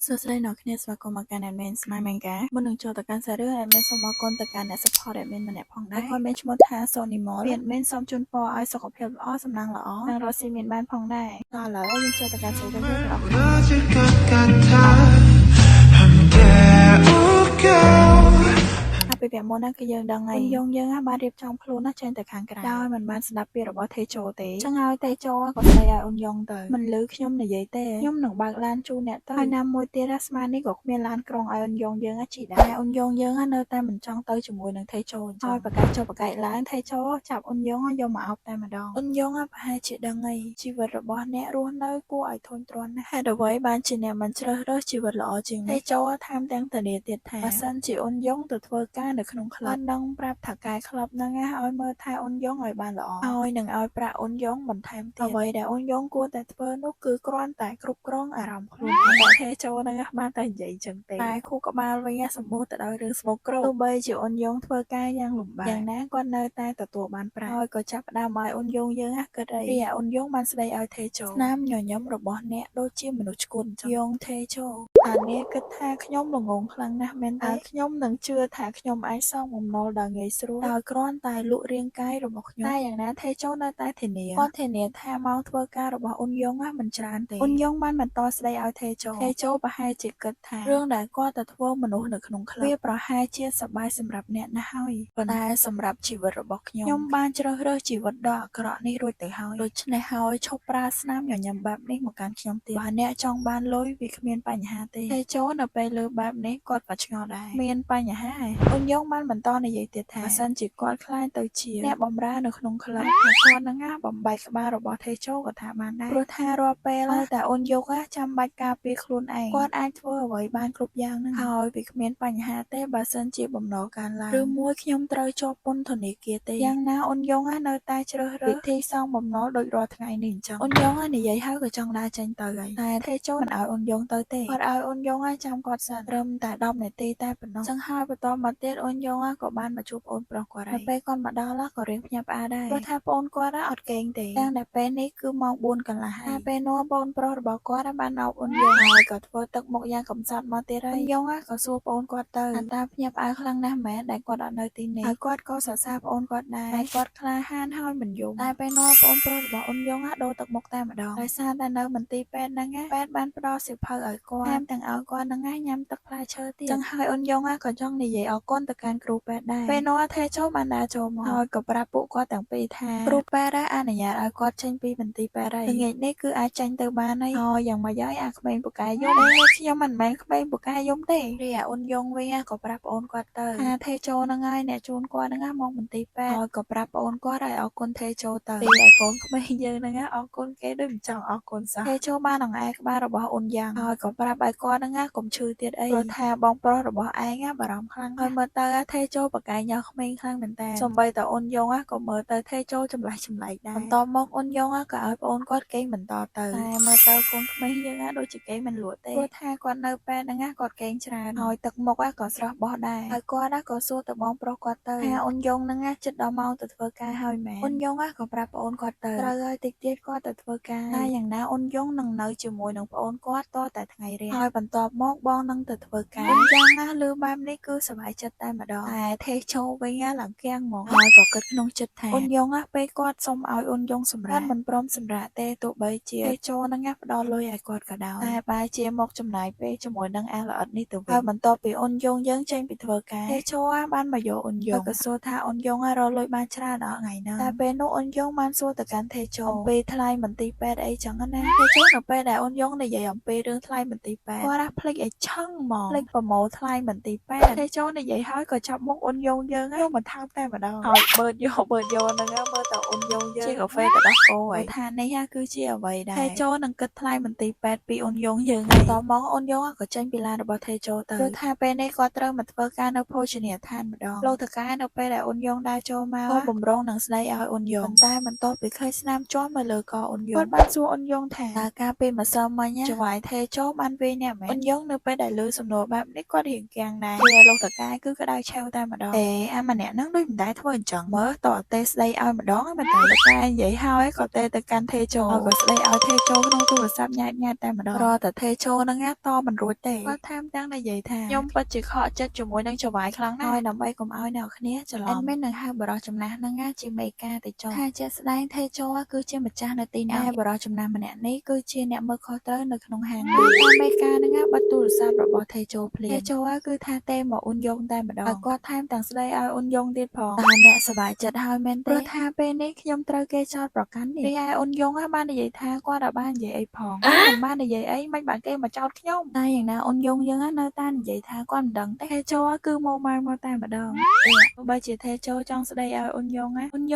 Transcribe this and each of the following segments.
សួស្តីអ្នកគ្នាស្វាគមន៍មកកាន់ admin ស្មាយមែនកាមុននឹងចូលទៅកាន់សាររឿង admin សូមអរគុណទៅកាន់អ្នក support admin ម្នាក់ផងដែរគាត់មានឈ្មោះថា Sony Mall admin សូមជូនពរឲ្យសុខភាពល្អសំណាងល្អនិងរកស៊ីមានបានផងដែរតោះឥឡូវយើងចូលទៅកាន់សាររឿងយើងទាំងអស់ពីវគ្គមុនហ្នឹងគឺយើងដឹងហើយយើងបានរៀបចំខ្លួនណាចេញទៅខាងក្រៅដោយមិនបានស្ដាប់ពាក្យរបស់ទេជោទេចឹងហើយទេជោក៏ស្ដីឲ្យអ៊ុនយ៉ងទៅមិនឮខ្ញុំនិយាយទេខ្ញុំនឹងបើកឡានជូនអ្នកទៅហើយណាមួយទៀតស្មាននេះក៏គ្មានឡានក្រុងឲ្យអ៊ុនយ៉ងយើងជិះដែរអ៊ុនយ៉ងយើងនៅតែមិនចង់ទៅជាមួយនឹងទេជោហើយប្រកាសចុះប្រកែកឡើងទេជោចាប់អ៊ុនយ៉ងយកមកអោបតែម្ដងអ៊ុនយ៉ងប្រហែលជាដឹងហើយជីវិតរបស់អ្នករស់នៅគួរឲ្យធន់ទ្រាំណាស់ហេតុអ្វីបានជាអ្នកមិនជ្រើសរើសជីវិតល្អជាងនេះទេជោថែមទាំងធានាទៀតថាបើសិនជាអ៊ុនយ៉ងទៅធ្វើការនៅក្នុងក្លឹបនឹងប្រាប់ថាកែក្លឹបហ្នឹងឲ្យមើលថែអ៊ុនយ៉ងឲ្យបានល្អហើយនឹងឲ្យប្រាក់អ៊ុនយ៉ងបន្ថែមទៀតអ្វីដែលអ៊ុនយ៉ងគួរតែធ្វើនោះគឺគ្រាន់តែគ្រប់គ្រងអារម្មណ៍ខ្លួនតែទេជោហ្នឹងបានតែនិយាយចឹងទេតែខួរក្បាលវិញសម្បូរទៅដោយរឿងស្មោកគ្រោកទោះបីជាអ៊ុនយ៉ងធ្វើការយ៉ាងលំបាកយ៉ាងណាគាត់នៅតែទទួលបានប្រាក់ហើយក៏ចាប់ផ្ដើមឲ្យអ៊ុនយ៉ងយើងគិតអីពីអ៊ុនយ៉ងបានស្ដីឲ្យទេជោស្នាមញញឹមរបស់អ្នកដូចជាមនុស្សឈួតយ៉ងទេជោអានេះគិតថាខ្ញុំល្ងងខ្លាំងណាស់មែនតើខ្ញុំនឹងជឿថាខ្ញុំអាចសងបំណុលដល់ងាយស្រួលដោយគ្រាន់តែលក់រាងកាយរបស់ខ្ញុំតែយ៉ាងណាទេជោនៅតែធានាគាត់ធានាថាម៉ោងធ្វើការរបស់អ៊ុនយ៉ងមិនច្រើនទេអ៊ុនយ៉ងបានបន្តស្ដីឲ្យទេជោប្រហែលជាគិតថារឿងដែលគាត់ទៅធ្វើមនុស្សនៅក្នុងក្លឹបវាប្រហែលជាសប្បាយសម្រាប់អ្នកណាស់ហើយប៉ុន្តែសម្រាប់ជីវិតរបស់ខ្ញុំបានជ្រើសរើសជីវិតដ៏អាក្រក់នេះរួចទៅហើយដូច្នេះហើយឈប់ប្រើស្នាមញញឹមបែបនេះមកកាន់ខ្ញុំទៀតបើអ្នកចង់បានលុយវាគ្មានបញ្ហាទេជោនៅពេលលើបែបនេះគាត់ក៏ឆ្ងល់ដែរមានបញ្ហាអ៊ុនយ៉ងបានបន្តនិយាយទៀតថាបើសិនជាគាត់ខ្លាចទៅជាអ្នកបម្រើនៅក្នុងក្លឹបគាត់នឹងបំបែកក្បាលរបស់ទេជោក៏ថាបានដែរព្រោះថារាល់ពេលតែអ៊ុនយ៉ងចាំបាច់ការពារខ្លួនឯងគាត់អាចធ្វើអ្វីបានគ្រប់យ៉ាងនឹងហើយវាគ្មានបញ្ហាទេបើសិនជាបំណុលកើនឡើងឬមួយខ្ញុំត្រូវជាប់ពន្ធនាគារទេយ៉ាងណាអ៊ុនយ៉ងនៅតែជ្រើសរើសវិធីសងបំណុលដូចរាល់ថ្ងៃនេះអញ្ចឹងអ៊ុនយ៉ងនិយាយហើយក៏ចង់ដើរចេញទៅហើយតែទេជោមិនឲ្យអ៊ុនយ៉ងទៅទេគាត់ឲ្យអ៊ុនយ៉ងចាំគាត់សិនត្រឹមតែ10នាទីតែប៉ុណ្ណោះចឹងហើយបន្តមកទៀតអ៊ុនយ៉ងក៏បានមកជួបអូនប្រុសគាត់ហើយពេលគាត់មកដល់ក៏រៀងភ្ញាក់ផ្អើលដែរព្រោះថាប្អូនគាត់អត់គេងទេទាំងតែពេលនេះគឺម៉ោង4កន្លះហើយពេលនោះបងប្រុសរបស់គាត់បានអោបអ៊ុនយ៉ងហើយក៏ធ្វើទឹកមុខយ៉ាងកំសត់មកទៀតហើយអ៊ុនយ៉ងក៏សួរប្អូនគាត់ទៅតាភ្ញាក់ផ្អើលខ្លាំងណាស់មែនដែលគាត់អត់នៅទីនេះហើយគាត់ក៏សរសើរប្អូនគាត់ដែរហើយគាត់ក្លាហានហើយមិនយំតែពេលនោះប្អូនប្រុសរបស់អ៊ុនយ៉ងដូរទឹកមុខតែម្ដងដោយសារតែនៅមន្ទីរពេទ្យហ្នឹងពេទ្យបានផ្ដល់សៀវភៅឲ្យគាត់ថែមទាំងឲ្យគាត់ហ្នឹងញ៉ាំទឹកផ្លែឈើទៀតចឹងហើយអ៊ុនយ៉ងក៏ចង់និយាយអរគុណទៅកាន់គ្រូពេទ្យដែរពេលនោះទេជោបានដើរចូលមកហើយក៏ប្រាប់ពួកគាត់ទាំងពីរថាគ្រូពេទ្យអនុញ្ញាតឲ្យគាត់ចេញពីមន្ទីរពេទ្យហើយល្ងាចនេះគឺអាចចេញទៅបានហើយយ៉ាងម៉េចហើយអាក្មេងពូកែយំខ្ញុំមិនមែនក្មេងពូកែយំទេរីអ៊ុនយ៉ងវិញក៏ប្រាប់ប្អូនគាត់ទៅថាទេជោហ្នឹងហើយអ្នកជូនគាត់ហ្នឹងមកមន្ទីរពេទ្យហើយក៏ប្រាប់ប្អូនគាត់ឲ្យអរគុណទេជោទៅពីឲ្យកូនក្មេងយើងហ្នឹងអរគុណគេដូចមិនចង់អរគុណសោះទេជោបានអង្អែក្បាលរបស់អ៊ុនយ៉ាងហើយក៏ប្រាប់ឲ្យគាត់ហ្នឹងកុំឈឺទៀតអីព្រោះថាបងប្រុសរបស់ឯងបារម្ភខ្លាំងហើយមើលទៅទេជោបកែញ៉ោក្មេងខ្លាំងមែនតើសូម្បីតែអ៊ុនយ៉ងក៏មើលទៅទេជោចម្លែកដែរបន្តមកអ៊ុនយ៉ងក៏ឲ្យប្អូនគាត់គេងបន្តទៅតែមើលទៅកូនក្មេងយើងដូចជាគេមិនលក់ទេព្រោះថាគាត់នៅពេទ្យហ្នឹងគាត់គេងច្រើនហើយទឹកមុខក៏ស្រស់បោះដែរហើយគាត់ក៏សួរទៅបងប្រុសគាត់ទៅថាអ៊ុនយ៉ងហ្នឹងជិតដល់ម៉ោងទៅធ្វើការហើយមែនអ៊ុនយ៉ងក៏ប្រាប់ប្អូនគាត់ទៅត្រូវហើយតិចទៀតគាត់ទៅធ្វើការតែយ៉ាងណាអ៊ុនយ៉ងនឹងនៅជាមួយនឹងប្អូនគាត់តតែថ្ងៃរៀនហើយបន្ទាប់មកបងនឹងទៅធ្វើការអ៊ុនយ៉ាងលើបែបនេះគឺសប្បាយចិត្តតែម្ដងតែទេជោវិញឡើងគៀងមកហើយក៏គិតក្នុងចិត្តថាអ៊ុនយ៉ងពេលគាត់សុំឲ្យអ៊ុនយ៉ងសម្រាប់មិនព្រមសម្រាប់ទេទោះបីជាទេជោហ្នឹងផ្ដល់លុយឲ្យគាត់ក៏ដោយតែបែរជាមកចំណាយពេលជាមួយនឹងអាល្អិតនេះទៅវិញហើយបន្ទាប់ពីអ៊ុនយ៉ងយើងចេញពីធ្វើការទេជោបានមកយកអ៊ុនយ៉ងក៏សួរថាអ៊ុនយ៉ងរកលុយបានច្រើនអត់ថ្ងៃហ្នឹងតែពេលនោះអ៊ុនយ៉ងបានសួរទៅកាន់ទេជោអំពីថ្លៃមន្ទីរពេទ្យអីចឹងណាទេជោនៅពេលដែលអ៊ុនយ៉ងនិយាយអំពីរឿងថ្លៃមន្ទីរពេទ្យគាត់ភ្លេចឲ្យឆឹងហ្មងភ្លេចប្រម៉ូថ្លៃមន្ទីរពេទ្យទេជោនិយាយហើយក៏ចាប់មុខអ៊ុនយ៉ងយើងយកមកថើបតែម្ដងហើយបឺតយកហ្នឹងមើលទៅអ៊ុនយ៉ងយើងជាកាហ្វេទៅដោះគោហើយថានេះគឺជាអ្វីដែរទេជោនឹងគិតថ្លៃមន្ទីរពេទ្យពីអ៊ុនយ៉ងយើងហើយតមកអ៊ុនយ៉ងក៏ចេញពីឡានរបស់ទេជោទៅព្រោះថាពេលនេះគាត់ត្រូវមកធ្វើការនៅភោជនីយដ្ឋានម្ដងលោកតកែនៅពេលដែលអ៊ុនយ៉ងដើរចូលមកក៏បំរុងនឹងស្ដីឲ្យអ៊ុនយ៉ងតែបន្ទាប់ពីឃើញស្នាមជាប់នៅលើកអ៊ុនយ៉ងគាត់បានសួរអ៊ុនយ៉ងថាតើការពេលម្សិលមិញចង្វាយទេជោបានវាយអ្នកមែនអ៊ុនយ៉ងនៅពេលដែលឮសំណួរបែបនេះគាត់រៀងគាំងដែរពេលលោកតកែគឺក្ ក្តៅឆេវតែម្ដងទេអាម្នាក់ហ្នឹងដូចមិនដែលធ្វើអញ្ចឹងមើលតើទេស្ដីឲ្យម្ដងហើយមិនតែលោកកានិយាយហើយក៏ទេទៅកាន់ទេជោក៏ស្ដីឲ្យទេជោក្នុងទូរស័ព្ទញ៉ាតតែម្ដងរកតែទេជោហ្នឹងតមិនរួចទេគាត់ថែមទាំងនិយាយថាខ្ញុំពិតជាខកចិត្តជាមួយនឹងចៅហ្វាយខ្លាំងណាស់ហើយដើម្បីកុំឲ្យអ្នកគ្នាច្រឡំ admin នឹងហៅបរិសចំណាស់ហ្នឹងជាមេការទេជោថាជាក់ស្ដែងទេជោគឺជាម្ចាស់នៅទីនេះហើយបរិសចំណាស់ម្នាក់នេះគឺជាអ្នកមើលខុសត្រូវនៅក្នុងហាងនេះតែមេការហ្នឹងបាត់ទូរស័ព្ទរបស់ទេជោភ្លាមទេជោគឺថាទេមកអ៊ុនយ៉ងតែម្ដងហើយគាត់ថែមទាំងស្ដីឲ្យអ៊ុនយ៉ងទៀតផងតែអ្នកសប្បាយចិត្តហើយមែនទេព្រោះថាពេលនេះខ្ញុំត្រូវគេចោទប្រកាន់នេះរីឯអ៊ុនយ៉ងបាននិយាយថាគាត់អាចបាននិយាយអីផងមិនបាននិយាយអីមិនបានគេមកចោទខ្ញុំតែយ៉ាងណាអ៊ុនយ៉ងយើងនៅតែនិយាយថាគាត់មិនដឹងទេជោគឺមកមកតែម្ដងទោះបីជាទេជោចង់ស្ដីឲ្យអ៊ុនយ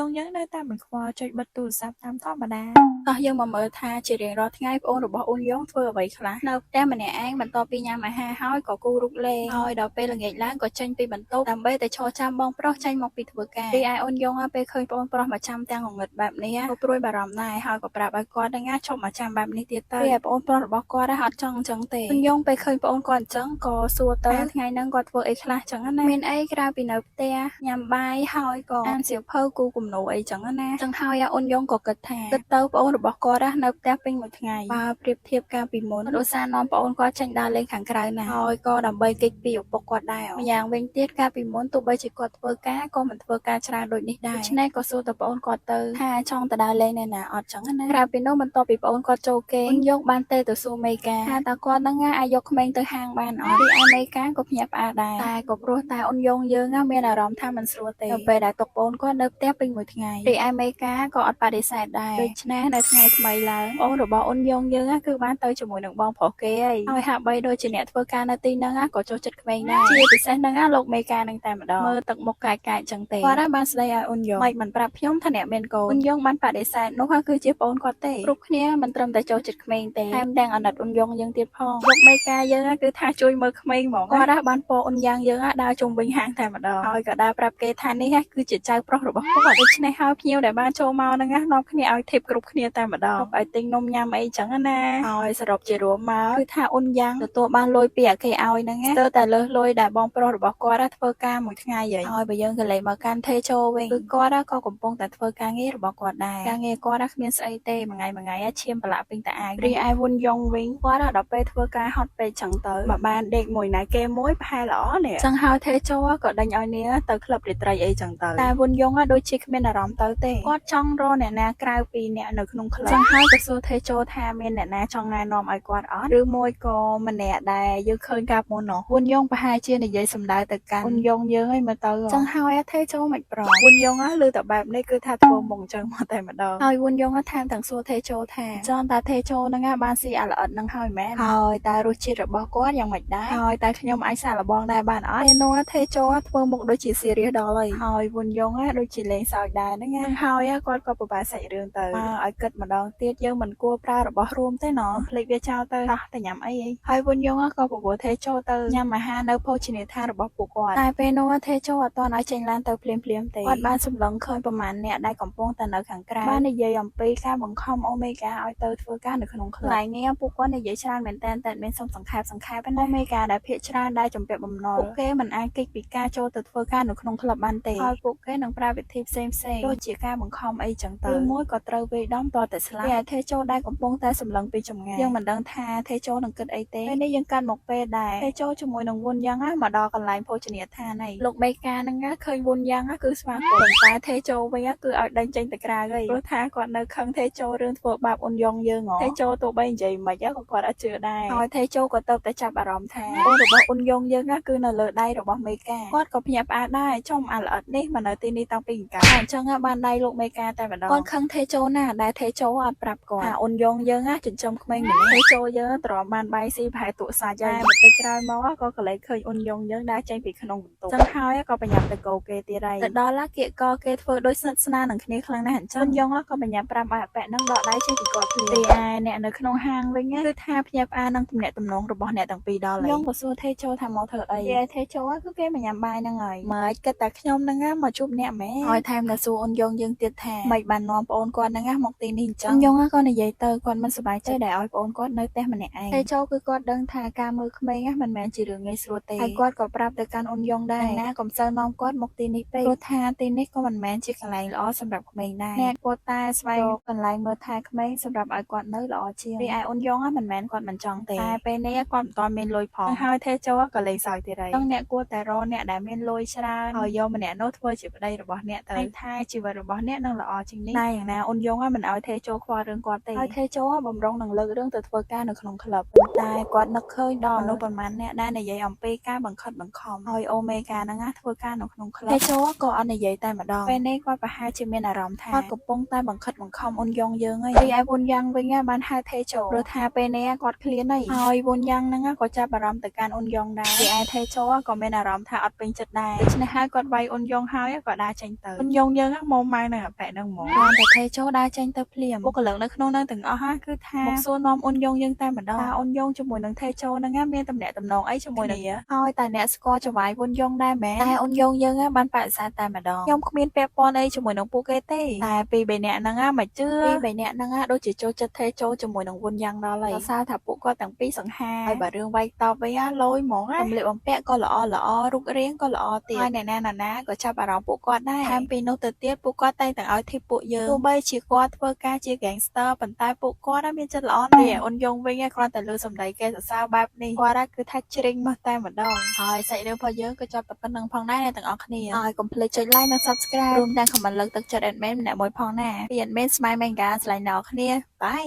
៉ងយើងនៅតែមិនខ្វល់ចុចបិទទូរស័ព្ទតាមធម្មតាតោះយើងមកមើលថាជារៀងរាល់ថ្ងៃប្អូនរបស់អ៊ុនយ៉ងធ្វើអ្វីខ្លះនៅផ្ទះម្នាក់ឯងបន្ទាប់ពីញ៉ាំអាហារហើយក៏គូររូបលេងហើយដល់ពេលល្ងាចឡើងក៏ចេញពីបន្ទប់ដើម្បីតែឈរចាំបងប្រុសចេញមកពីធ្វើការរីឯអ៊ុនយ៉ងពេលឃើញប្អូនប្រុសមកចាំទាំងងងឹតបែបនេះក៏ព្រួយបារម្ភដែរហើយក៏ប្រាប់ឲ្យគាត់នឹងឈប់មកចាំបែបនេះទៀតទៅរីឯប្អូនប្រុសរបស់គាត់អត់ចង់អញ្ចឹងទេអ៊ុនយ៉ងពេលឃើញប្អូនគាត់អញ្ចឹងក៏សួរទៅថ្ងៃហ្នឹងគាត់ធ្វើអីខ្លះអញ្ចឹងណាមានអីក្រៅពីនៅផ្ទះញ៉ាំបាយហើយក៏អានសៀវភៅគូគំនូអីចឹងណាចឹងហើយអ៊ុនយ៉ងក៏គិតថាគិតទៅប្អូនរបស់គាត់នៅផ្ទះពេញមួយថ្ងៃបើប្រៀបធៀបកាលពីមុនឧស្សាហ៍នាំប្អូនគាត់ចេញដើរលេងខាងក្រៅណាហើយក៏ដើម្បីគេចពីឪពុកគាត់ដែរម្យ៉ាងវិញទៀតកាលពីមុនទោះបីជាគាត់ធ្វើការក៏មិនធ្វើការច្រើនដូចនេះដែរដូច្នេះក៏សួរទៅប្អូនគាត់ទៅថាចង់ទៅដើរលេងនៅណាអត់ចឹងណាក្រៅពីនោះបន្ទាប់ពីប្អូនគាត់ចូលគេអ៊ុនយ៉ងបានទៅសួរមេការថាតើគាត់នឹងអាចយកក្មេងទៅហាងបានអត់រីឯមេការក៏ភ្ញាក់ផ្អើលដែរតែក៏ព្រោះតែអ៊ុនយ៉ងយើងមានអារម្មណ៍ថាមិនស្រួលទេនៅពេលដែលទុកប្អូនគាត់នៅផ្ទះពេញមួយថ្ងៃរីឯមេការក៏អត់បដិសេធដែរដូច្នេះនៅថ្ងៃថ្មីឡើងប្អូនរបស់អ៊ុនយ៉ងយើងគឺបានទៅជាមួយនឹងបងប្រុសគេហើយហាក់បីដូចជាអ្នកធ្វើការនៅទីហ្នឹងក៏ចូលចិត្តក្មេងដែរជាពិសេសហ្នឹងលោកមេការនឹងតែម្ដងមើលទឹកមុខកាយចឹងទេគាត់បានស្ដីឲ្យអ៊ុនយ៉ងមិនប្រាប់ខ្ញុំថាអ្នកមានកូនអ៊ុនយ៉ងបានបដិសេធនោះគឺជាប្អូនគាត់ទេគ្រប់គ្នាមិនត្រឹមតែចូលចិត្តក្មេងទេថែមទាំងអាណិតអ៊ុនយ៉ងយើងទៀតផងលោកមេការយើងគឺថាជួយមើលក្មេងហ្មងគាត់បានពោអ៊ុនយ៉ាងយើងដើរជុំវិញហាងតែម្ដងហើយក៏ដើរប្រាប់គេថានេះគឺជាចៅប្រុសរបស់គាត់ដូច្នេះហើយភ្ញៀវដែលបានចូលមកហ្នឹងនាំគ្នាឲ្យធីបគ្រប់គ្នាតែម្ដងឲ្យទិញនំញ៉ាំអីចឹងណាហើយសរុបជារួមមកគឺថាអ៊ុនយ៉ាងទទួលបានលុយពីអាគេឲ្យហ្នឹងស្ទើរតែលើសលុយដែលបងប្រុសរបស់គាត់ធ្វើការមួយថ្ងៃហើយបើយើងក៏លេងមកកាន់ទេជោវិញគឺគាត់ក៏កំពុងតែធ្វើការងាររបស់គាត់ដែរការងារគាត់គ្មានស្អីទេមួយថ្ងៃឈាមប្រឡាក់ពេញតែអាយរីឯវុនយ៉ងវិញគាត់ដល់ពេលធ្វើការហត់ពេកចឹងទៅបើបានដេកមួយណាគេមួយប្រហែលល្អនេះចឹងហើយទេជោក៏ដេញឲ្យនាងទៅក្លឹបរាត្រីអីចឹងទៅតែវុនយ៉ងដូចជាគ្មានអារម្មណ៍ទៅទេគាត់ចង់រកអ្នកណាក្រៅពីអ្នកនៅក្នុងក្លឹបចឹងហើយក៏សួរទេជោថាមានអ្នកណាចង់ណែនាំឲ្យគាត់អត់ឬមួយក៏ម្នាក់ដែលយើងឃើញកាលមុននោះវុនយ៉ងប្រហែលជានិយាយសម្ដៅទៅកាន់វុនយ៉ងយើងឲ្យមើលទៅចឹងហើយទេជោមិនប្រវុនយ៉ងឮតែបែបនេះគឺថាធ្វើមុខចឹងមកតែម្ដងហើយវុនយ៉ងថែមទាំងសួរទេជោថាចង់តាទេជោហ្នឹងបានស៊ីអាល្អិតហ្នឹងហើយមែនហើយតែរសជាតិរបស់គាត់យ៉ាងម៉េចដែរហើយតែខ្ញុំអាចសាកល្បងដែរបានអត់ពេលនោះទេជោធ្វើមុខដូចជា serious ដល់ហើយវុនយ៉ងដូចជាលេងសើចដែរហ្នឹងហើយគាត់ក៏ពិបាកសាច់រឿងទៅឲ្យគិតម្ដងទៀតយើងមិនគួរប្រើរបស់រួមទេណោះភ្លេចវាចោលទៅតែញ៉ាំអីហើយវុនយ៉ងក៏ប្រពោះទេជោទៅញ៉ាំអាហារនៅភោជនីយដ្ឋានរបស់ពួកគាត់តែពេលនោះទេជោអត់ទាន់ឲ្យចេញឡានទៅភ្លាមទេគាត់បានសម្លឹងឃើញប្រមាណអ្នកដែលកំពុងតែនៅខាងក្រៅបាននិយាយអំពីការបង្ខំអូមេហ្គាឲ្យទៅធ្វើការនៅក្នុងក្លឹបថ្ងៃនេះពួកគាត់និយាយច្រើនមែនតែមានសុំសង្ខេបអូមេហ្គាដែលភាគច្រើនដែលជំពាក់បំណុលពួកគេមិនអាចគេចពីការចូលទៅធ្វើការនៅក្នុងក្លឹបបានទេហើយពួកគេនឹងប្រើវិធីផ្សេងដូចជាការបង្ខំអីចឹងទៅឬមួយក៏ត្រូវវាយដំតតែស្លាប់តែទេជោដែលកំពុងតែសម្លឹងពីចម្ងាយយើងមិនដឹងថាទេជោនឹងគិតអីទេពេលនេះយើងកាន់មកពេលដែរទេជោជាមួយនឹងវុនយ៉ាងមកដល់កន្លែងភោជនីយដ្ឋានហើយលោកមេការហ្នឹងឃើញវុនយ៉ាងគឺស្វាគមន៍តែទេជោវិញគឺឲ្យដេញចេញទៅក្រៅហើយព្រោះថាគាត់នៅខឹងទេជោរឿងធ្វើបាបអ៊ុនយ៉ងយើងហ៎ទេជោទោះបីនិយាយមិនក៏គាត់អត់ជឿដែរហើយទេជោក៏ទៅតែចាប់អារម្មណ៍ថាអូនរបស់អ៊ុនយ៉ងយើងគឺនៅលើដៃរបស់មេការគាត់ក៏ភ្ញាក់ផ្អើលដែរចំអាល្អិតនេះមកនៅទីនេះតាំងពីកាលអញ្ចឹងបានដៃលោកមេការតែម្ដងគាត់ខឹងទេជោណាដែលទេជោអត់ប្រាប់គាត់ថាអ៊ុនយ៉ងយើងចិញ្ចឹមក្មេងម្នាក់ទេជោយើងទ្រាំបានបាយស៊ីប្រហែលទូសាច់ហើយបន្តិចក្រោយមកក៏កលេចឃើញអ៊ុនយ៉ងយើងដើរចេញពីក្នុងបន្ទប់ចឹងហើយក៏បញ្ញាប់ទៅកោគេទៀតហើយទៅដល់គៀកកគេធ្វើដូចស្និទ្ធស្នាលនឹងគ្នាខ្លាំងណាស់អញ្ចឹងអ៊ុនយ៉ងក៏បញ្ញាប់ប្រាប់ឲ្យអប៉ែនឹងដកដៃចេញពីគាត់ភ្លាមរីឯអ្នកនៅក្នុងហាងវិញគឺថាភ្ញាក់ផ្អើលនឹងទំនាក់ទំនងរបស់អ្នកទាំងពីរដល់ហើយខ្ញុំក៏សួរទេជោថាមកធ្វើអីទេជោគឺគេមកញ៉ាំបាយហ្នឹងហើយមិនគិតតែខ្ញុំហ្នឹងមកជួបអ្នកម៉ែហើយថែមដល់សួរអ៊ុនយ៉ងយើងទៀតថាមិនបាននាំប្អូនគាត់ហ្នឹងមកទីនេះអញ្ចឹងអ៊ុនយ៉ងក៏និយាយទៅគាត់មិនសប្បាយចិត្តដែលឲ្យប្អូនគាត់នៅផ្ទះម្នាក់ឯងទេជោគឺគាត់ដឹងថាការមើលក្មេងមិនមែនជារឿងងាយស្រួលទេហើយគាត់ក៏ប្រាប់ទៅកាន់ កាន់អូនយ៉ងដែរណាកុំសូវនាំគាត់មកទីនេះពេកព្រោះថាទីនេះក៏មិនមែនជាកន្លែងល្អសម្រាប់ក្មេងដែរអ្នកគួរតែស្វែងរកកន្លែងមើលថែក្មេងសម្រាប់ឲ្យគាត់នៅល្អជាងរីឯអូនយ៉ងមិនមែនគាត់មិនចង់ទេតែពេលនេះគាត់មិនទាន់មានលុយផងហើយថេជោក៏លេងសើចទៀតហើយអ្នកគួរតែរកអ្នកដែលមានលុយច្រើនហើយយកម្នាក់នោះធ្វើជាប្តីរបស់អ្នកទៅថាជីវិតរបស់អ្នកនឹងល្អជាងនេះតែយ៉ាងណាអូនយ៉ងមិនឲ្យថេជោខ្វល់រឿងគាត់ទេហើយថេជោបំរុងនឹងលើករឿងទៅធ្វើការនៅក្នុងក្លឹបប៉ុន្តែគាត់នឹកឃើញដល់មនុស្សប៉ុន្មានអ្នកដែលនិយាយអំពីការបង្ខិតបង្ខំឲ្យអូមេហ្គាហ្នឹងធ្វើការនៅក្នុងក្លឹបថេជោក៏អត់និយាយតែម្ដងពេលនេះគាត់ប្រហែលជាមានអារម្មណ៍ថាគាត់កំពុងតែបង្ខិតបង្ខំអូនយ៉ងយើងហើយរីឯវុនយ៉ាងវិញបានហៅថេជោព្រោះថាពេលនេះគាត់ឃ្លានហើយវុនយ៉ាងហ្នឹងក៏ចាប់អារម្មណ៍ទៅកាន់អូនយ៉ងដែររីឯថេជោក៏មានអារម្មណ៍ថាអត់ពេញចិត្តដែរដូច្នេះហើយគាត់វាយអូនយ៉ងហើយក៏ដើរចេញទៅអូនយ៉ងយើងមកម៉ៅនឹងអាប៉ែហ្នឹងហ្មងគាត់តែថេជោដើរចេញទៅភ្លាមបុគ្គលិកនៅក្នុងហ្នឹងទាំងអស់គឺថាមកសួរនាំអូនយ៉ងយើងតែម្ដងថាអូនយ៉ងជាមួយនឹងថេជោហ្នឹងមានតំណែងតំណងអីជាមួយនឹងហើយតែអ្នកស្គាល់ចវាយវុនយ៉ងដែរមែនតែអូនយ៉ងយើងបានបដិសេធតែម្ដងខ្ញុំគ្មានពាក់ព័ន្ធអីជាមួយនឹងពួកគេទេតែពីរបីនាក់ហ្នឹងមិនជឿពីរបីនាក់ហ្នឹងដូចជាចូលចិត្តថេជោជាមួយនឹងវុនយ៉ាងដល់ហើយសារថាពួកគាត់ទាំងពីរសង្ហាហើយបើរឿងវាយតបវិញលយហ្មងសម្លៀកបំពាក់ក៏ល្អរូបរាងក៏ល្អទៀតហើយអ្នកណាក៏ចាប់អារម្មណ៍ពួកគាត់ដែរថែមពីនោះទៅទៀតពួកគាត់តែងតែឲ្យធីបពួកយើងទោះបីជាគាត់ធ្វើការជា gangster ប៉ុន្តែពួកគាត់មានចិត្តល្អណាស់អូនយ៉ងវិញគ្រាន់តែលើសម្ដីគេសរសើរបែបនេះគាត់គឺថាជ្រិញមកតែម្ដងហើយសាច់រឿងរបស់យើងក៏ចប់តែប៉ុណ្្នឹងផងដែរអ្នកទាំងអស់គ្នាហើយកុំភ្លេចចុច like និង subscribe រួមទាំង comment លើកទឹកចិត្ត admin ម្នាក់មួយផងណាពី admin Smile Manga ឆ្លាញ់ដល់គ្នាបាយ